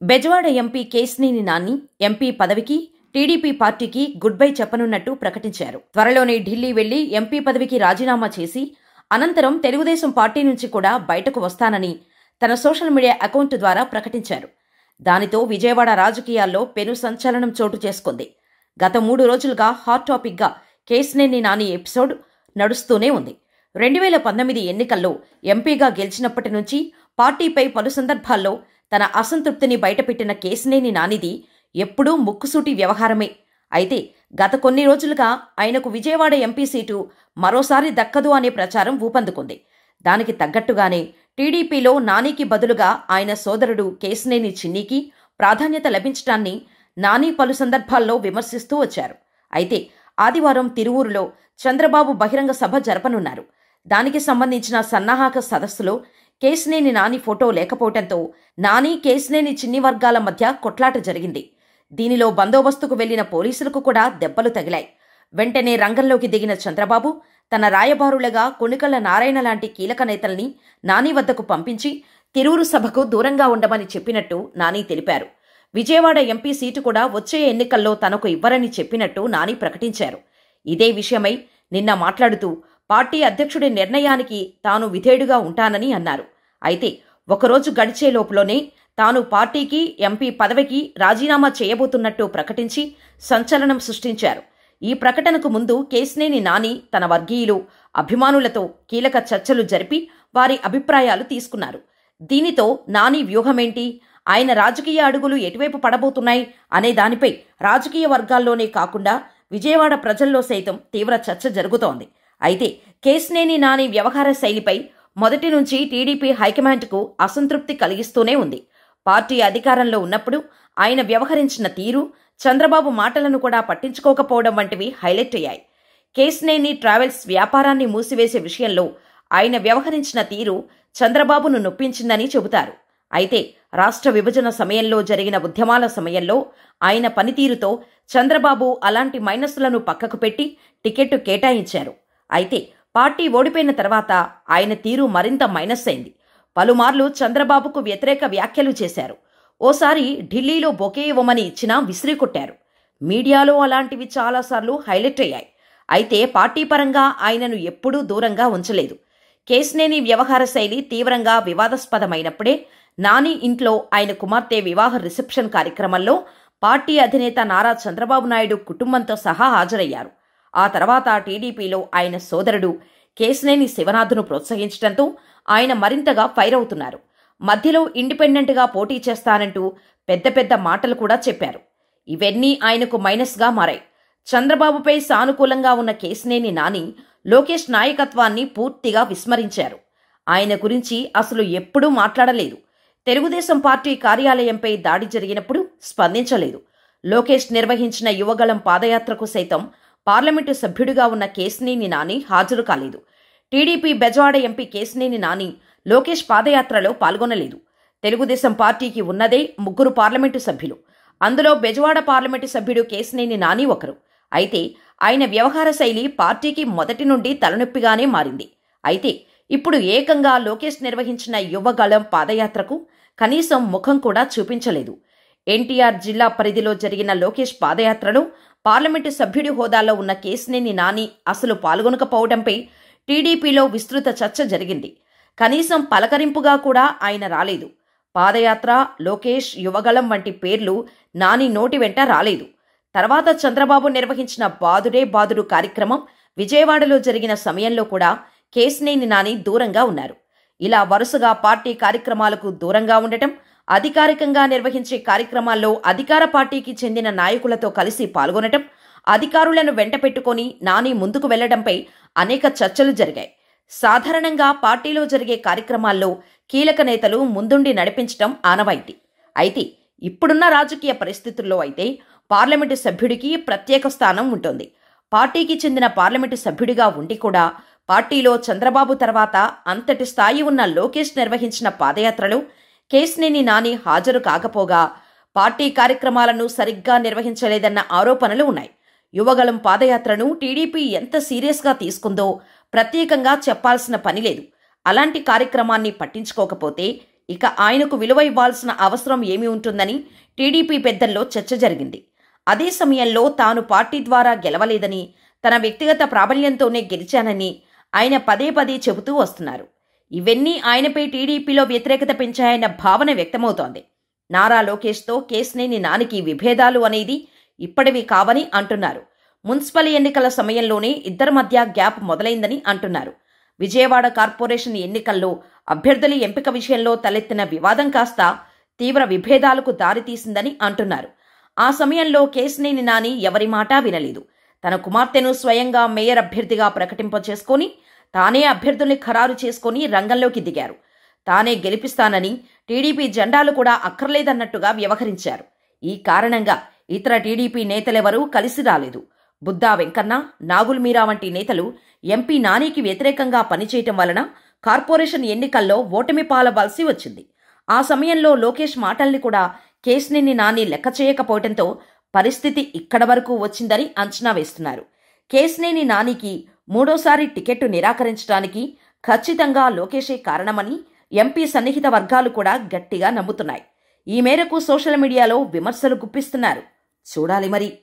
Bezawada MP Kesineni Nani MP పదవికి TDP పార్టీకి good bye చెప్పనున్నట్టు ప్రకటించారు. త్వరలోనే ఢిల్లీ వెళ్లి ఎంపీ పదవికి రాజీనామా చేసి అనంతరం తెలుగుదేశం పార్టీ నుంచి కూడా బయటకు వస్తానని తన సోషల్ మీడియా అకౌంట్ ద్వారా ప్రకటించారు. దానితో విజయవాడ రాజకీయాల్లో పెను సంచలనం చోటు చేసుకుంది. గత 3 రోజులుగా హాట్ టాపిక్గా కేశినేని నాని ఎపిసోడ్ నడుస్తూనే ఉంది. 2019 ఎన్నికల్లో ఎంపీగా గెలిచినప్పటి నుంచి పార్టీపై పలు సందర్భాల్లో తన అసంతృప్తిని బయటపెట్టిన కేశినేని నానిది ఎప్పుడూ ముక్కుసూటి వ్యవహారమే. అయితే గత కొన్ని రోజులుగా ఆయనకు విజయవాడ ఎంపీ సీటు మరోసారి దక్కదు అనే ప్రచారం ఊపందుకుంది. దానికి తగ్గట్టుగానే టీడీపీలో నానికి బదులుగా ఆయన సోదరుడు కేశినేని చిన్నికి ప్రాధాన్యత లభించడాన్ని నాని పలు సందర్భాల్లో విమర్శిస్తూ వచ్చారు. అయితే ఆదివారం తిరువూరులో చంద్రబాబు బహిరంగ సభ జరపనున్నారు. దానికి సంబంధించిన సన్నాహక సదస్సులో కేశినేని నాని ఫోటో లేకపోవడంతో నాని కేశినేని చిన్ని వర్గాల మధ్య కొట్లాట జరిగింది. దీనిలో బందోబస్తుకు వెళ్లిన పోలీసులకు కూడా దెబ్బలు తగిలాయి. వెంటనే రంగంలోకి దిగిన చంద్రబాబు తన రాయబారులుగా కొణికళ్ల నారాయణ లాంటి కీలక నేతల్ని నాని వద్దకు పంపించి తిరువురు సభకు దూరంగా ఉండమని చెప్పినట్టు నాని తెలిపారు. విజయవాడ ఎంపీ సీటు కూడా వచ్చే ఎన్నికల్లో తనకు ఇవ్వరని చెప్పినట్టు నాని ప్రకటించారు. ఇదే విషయమై నిన్న మాట్లాడుతూ పార్టీ అధ్యక్షుడి నిర్ణయానికి తాను విధేయుడుగా ఉంటానని అన్నారు. అయితే ఒకరోజు గడిచే లోపులోనే తాను పార్టీకి ఎంపీ పదవికి రాజీనామా చేయబోతున్నట్టు ప్రకటించి సంచలనం సృష్టించారు. ఈ ప్రకటనకు ముందు కేశినేని నాని తన వర్గీయులు, అభిమానులతో కీలక చర్చలు జరిపి వారి అభిప్రాయాలు తీసుకున్నారు. దీనితో నాని వ్యూహమేంటి, ఆయన రాజకీయ అడుగులు ఎటువైపు పడబోతున్నాయి అనే దానిపై రాజకీయ వర్గాల్లోనే కాకుండా విజయవాడ ప్రజల్లో సైతం తీవ్ర చర్చ జరుగుతోంది. అయితే కేశినేని నాని వ్యవహార శైలిపై మొదటి నుంచి టీడీపీ హైకమాండ్కు అసంతృప్తి కలిగిస్తూనే ఉంది. పార్టీ అధికారంలో ఉన్నప్పుడు ఆయన వ్యవహరించిన తీరు, చంద్రబాబు మాటలను కూడా పట్టించుకోకపోవడం వంటివి హైలైట్ అయ్యాయి. కేశినేని ట్రావెల్స్ వ్యాపారాన్ని మూసివేసే విషయంలో ఆయన వ్యవహరించిన తీరు చంద్రబాబును నొప్పించిందని చెబుతారు. అయితే రాష్ట్ర విభజన సమయంలో జరిగిన ఉద్యమాల సమయంలో ఆయన పనితీరుతో చంద్రబాబు అలాంటి మైనస్లను పక్కకు పెట్టి టికెట్టు కేటాయించారు. అయితే పార్టీ ఓడిపోయిన తర్వాత ఆయన తీరు మరింత మైనస్ అయింది. పలుమార్లు చంద్రబాబుకు వ్యతిరేక వ్యాఖ్యలు చేశారు. ఓసారి ఢిల్లీలో బొకే ఇవ్వమని ఇచ్చినా విసిరికొట్టారు. మీడియాలో అలాంటివి చాలాసార్లు హైలైట్ అయ్యాయి. అయితే పార్టీ పరంగా ఆయనను ఎప్పుడూ దూరంగా ఉంచలేదు. కేశినేని వ్యవహార శైలి తీవ్రంగా వివాదాస్పదమైనప్పుడే నాని ఇంట్లో ఆయన కుమార్తె వివాహ రిసెప్షన్ కార్యక్రమంలో పార్టీ అధినేత నారా చంద్రబాబు నాయుడు కుటుంబంతో సహా హాజరయ్యారు. ఆ తర్వాత టీడీపీలో ఆయన సోదరుడు కేశినేని శివనాథ్ను ప్రోత్సహించడంతో ఆయన మరింతగా ఫైర్ అవుతున్నారు. మధ్యలో ఇండిపెండెంట్గా పోటీ చేస్తానంటూ పెద్ద పెద్ద మాటలు కూడా చెప్పారు. ఇవన్నీ ఆయనకు మైనస్గా మారాయి. చంద్రబాబుపై సానుకూలంగా ఉన్న కేశినేని నాని లోకేష్ నాయకత్వాన్ని పూర్తిగా విస్మరించారు. ఆయన గురించి అసలు ఎప్పుడూ మాట్లాడలేదు. తెలుగుదేశం పార్టీ కార్యాలయంపై దాడి జరిగినప్పుడు స్పందించలేదు. లోకేష్ నిర్వహించిన యువగళం పాదయాత్రకు సైతం పార్లమెంటు సభ్యుడిగా ఉన్న కేశినేని నాని హాజరు కాలేదు. టీడీపీ బెజవాడ ఎంపీ కేశినేని నాని లోకేష్ పాదయాత్రలో పాల్గొనలేదు. తెలుగుదేశం పార్టీకి ఉన్నదే 3 పార్లమెంటు సభ్యులు. అందులో బెజవాడ పార్లమెంటు సభ్యుడు కేశినేని నాని ఒకరు. అయితే ఆయన వ్యవహార శైలి పార్టీకి మొదటి నుండి తలనొప్పిగానే మారింది. అయితే ఇప్పుడు ఏకంగా లోకేష్ నిర్వహించిన యువగళం పాదయాత్రకు కనీసం ముఖం కూడా చూపించలేదు. ఎన్టీఆర్ జిల్లా పరిధిలో జరిగిన లోకేష్ పాదయాత్రలో పార్లమెంటు సభ్యుడి హోదాలో ఉన్న కేశినేని నాని అసలు పాల్గొనకపోవడంపై టీడీపీలో విస్తృత చర్చ జరిగింది. కనీసం పలకరింపుగా కూడా ఆయన రాలేదు. పాదయాత్ర, లోకేష్, యువగళం వంటి పేర్లు నాని నోటి వెంట రాలేదు. తర్వాత చంద్రబాబు నిర్వహించిన బాదుడే బాదుడు కార్యక్రమం విజయవాడలో జరిగిన సమయంలో కూడా కేశినేని నాని దూరంగా ఉన్నారు. ఇలా వరుసగా పార్టీ కార్యక్రమాలకు దూరంగా ఉండటం, అధికారికంగా నిర్వహించే కార్యక్రమాల్లో అధికార పార్టీకి చెందిన నాయకులతో కలిసి పాల్గొనటం, అధికారులను వెంటపెట్టుకుని నాని ముందుకు వెళ్లడంపై అనేక చర్చలు జరిగాయి. సాధారణంగా పార్టీలో జరిగే కార్యక్రమాల్లో కీలక నేతలు ముందుండి నడిపించటం ఆనవాయితీ. అయితే ఇప్పుడున్న రాజకీయ పరిస్థితుల్లో అయితే పార్లమెంటు సభ్యుడికి ప్రత్యేక స్థానం ఉంటుంది. పార్టీకి చెందిన పార్లమెంటు సభ్యుడిగా ఉండి కూడా పార్టీలో చంద్రబాబు తర్వాత అంతటి స్థాయి ఉన్న లోకేష్ నిర్వహించిన పాదయాత్రలో కేశినేని నాని హాజరు కాకపోగా పార్టీ కార్యక్రమాలను సరిగ్గా నిర్వహించలేదన్న ఆరోపణలు ఉన్నాయి. యువగళం పాదయాత్రను టీడీపీ ఎంత సీరియస్గా తీసుకుందో ప్రత్యేకంగా చెప్పాల్సిన పని లేదు. అలాంటి కార్యక్రమాన్ని పట్టించుకోకపోతే ఇక ఆయనకు విలువ ఇవ్వాల్సిన అవసరం ఏమి ఉంటుందని టీడీపీ పెద్దల్లో చర్చ జరిగింది. అదే సమయంలో తాను పార్టీ ద్వారా గెలవలేదని, తన వ్యక్తిగత ప్రాబల్యంతోనే గెలిచానని ఆయన పదే పదే చెబుతూ వస్తున్నారు. ఇవన్నీ ఆయనపై టీడీపీలో వ్యతిరేకత పెంచాయన్న భావన వ్యక్తమవుతోంది. నారా లోకేష్తో కేశినేని నానికి విభేదాలు అనేది ఇప్పటివి కావని అంటున్నారు. మున్సిపల్ ఎన్నికల సమయంలోనే ఇద్దరి మధ్య గ్యాప్ మొదలైందని అంటున్నారు. విజయవాడ కార్పొరేషన్ ఎన్నికల్లో అభ్యర్థుల ఎంపిక విషయంలో తలెత్తిన వివాదం కాస్త తీవ్ర విభేదాలకు దారితీసిందని అంటున్నారు. ఆ సమయంలో కేశినేని నాని ఎవరి మాటా వినలేదు. తన కుమార్తెను స్వయంగా మేయర్ అభ్యర్థిగా ప్రకటింపచేసుకొని తానే అభ్యర్థుల్ని ఖరారు చేసుకొని రంగంలోకి దిగారు. తానే గెలిపిస్తానని, టీడీపీ జెండాలు కూడా అక్కర్లేదన్నట్టుగా వ్యవహరించారు. ఈ కారణంగా ఇతర టీడీపీ నేతలెవరూ కలిసి రాలేదు. బుద్దా వెంకన్న, నాగుల్ మీరా వంటి నేతలు ఎంపీ నానికి వ్యతిరేకంగా పనిచేయటం వలన కార్పొరేషన్ ఎన్నికల్లో ఓటమి పాలవలసి వచ్చింది. ఆ సమయంలో లోకేష్ మాటల్ని కూడా కేశినేని నాని లెక్క చేయకపోవడంతో పరిస్థితి ఇక్కడ వరకు వచ్చిందని అంచనా వేస్తున్నారు. కేశినేని నానికి మూడోసారి టికెట్టు నిరాకరించడానికి ఖచ్చితంగా లోకేషే కారణమని ఎంపీ సన్నిహిత వర్గాలు కూడా గట్టిగా నమ్ముతున్నాయి. ఈ మేరకు సోషల్ మీడియాలో విమర్శలు గుప్పిస్తున్నారు. చూడాలి మరి.